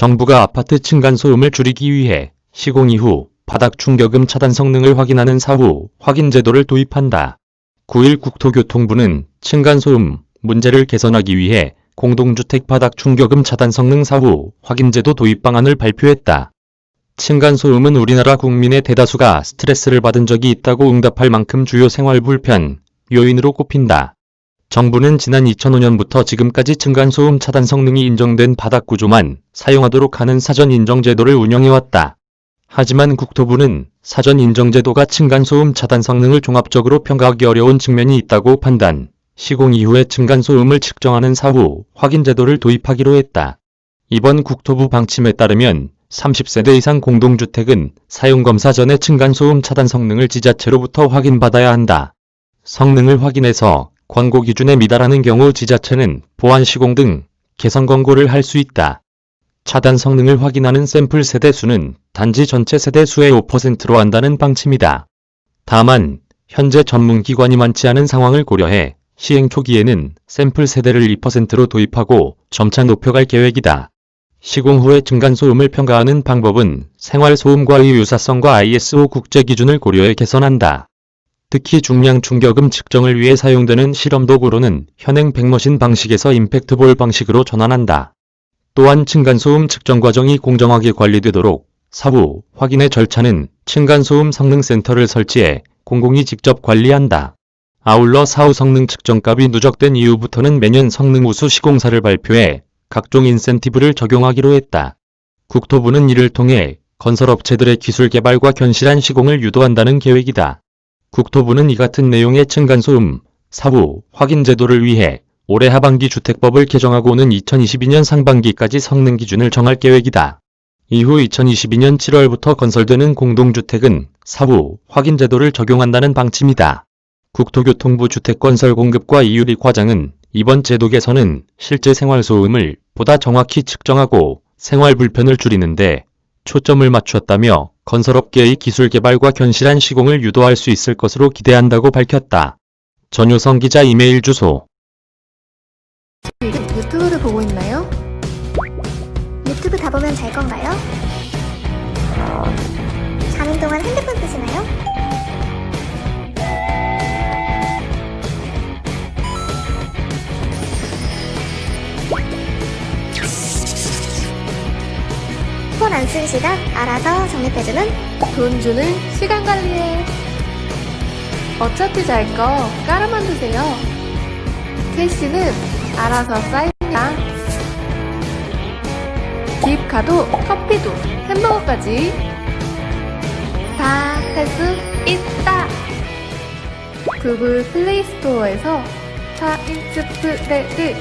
정부가 아파트 층간소음을 줄이기 위해 시공 이후 바닥 충격음 차단 성능을 확인하는 사후 확인 제도를 도입한다. 9일 국토교통부는 층간소음 문제를 개선하기 위해 공동주택 바닥 충격음 차단 성능 사후 확인 제도 도입 방안을 발표했다. 층간소음은 우리나라 국민의 대다수가 스트레스를 받은 적이 있다고 응답할 만큼 주요 생활 불편 요인으로 꼽힌다. 정부는 지난 2005년부터 지금까지 층간소음 차단 성능이 인정된 바닥 구조만 사용하도록 하는 사전 인정 제도를 운영해왔다. 하지만 국토부는 사전 인정 제도가 층간소음 차단 성능을 종합적으로 평가하기 어려운 측면이 있다고 판단, 시공 이후에 층간소음을 측정하는 사후 확인 제도를 도입하기로 했다. 이번 국토부 방침에 따르면 30세대 이상 공동주택은 사용검사 전에 층간소음 차단 성능을 지자체로부터 확인받아야 한다. 성능을 확인해서 권고 기준에 미달하는 경우 지자체는 보완 시공 등 개선 권고를 할 수 있다. 차단 성능을 확인하는 샘플 세대 수는 단지 전체 세대 수의 5%로 한다는 방침이다. 다만 현재 전문기관이 많지 않은 상황을 고려해 시행 초기에는 샘플 세대를 2%로 도입하고 점차 높여갈 계획이다. 시공 후에 층간소음을 평가하는 방법은 생활소음과의 유사성과 ISO 국제기준을 고려해 개선한다. 특히 중량 충격음 측정을 위해 사용되는 실험 도구로는 현행 백머신 방식에서 임팩트볼 방식으로 전환한다. 또한 층간소음 측정 과정이 공정하게 관리되도록 사후 확인의 절차는 층간소음 성능센터를 설치해 공공이 직접 관리한다. 아울러 사후 성능 측정값이 누적된 이후부터는 매년 성능 우수 시공사를 발표해 각종 인센티브를 적용하기로 했다. 국토부는 이를 통해 건설업체들의 기술 개발과 견실한 시공을 유도한다는 계획이다. 국토부는 이 같은 내용의 층간소음 사후 확인 제도를 위해 올해 하반기 주택법을 개정하고 오는 2022년 상반기까지 성능 기준을 정할 계획이다. 이후 2022년 7월부터 건설되는 공동주택은 사후 확인 제도를 적용한다는 방침이다. 국토교통부 주택건설공급과 이유리 과장은 이번 제도 개선은 실제 생활소음을 보다 정확히 측정하고 생활 불편을 줄이는데 초점을 맞췄다며 건설업계의 기술 개발과 견실한 시공을 유도할 수 있을 것으로 기대한다고 밝혔다. 전효성 기자 이메일 주소. 지금 유튜브를 보고 있나요? 유튜브 다 보면 잘 건가요? 자는 동안 핸드폰 쓰시나요? 폰 안 쓴 시간 알아서 적립해주는 돈 주는 시간 관리에 어차피 잘 거 깔아만 두세요. 캐시는 알아서 쌓입니다. 기입카도 커피도 햄버거까지 다 할 수 있다. 구글 플레이 스토어에서 타임스프레드를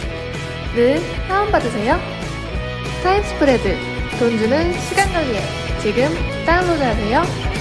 다운받으세요. 타임스프레드 돈 주는 시간 관리에 지금 다운로드하세요.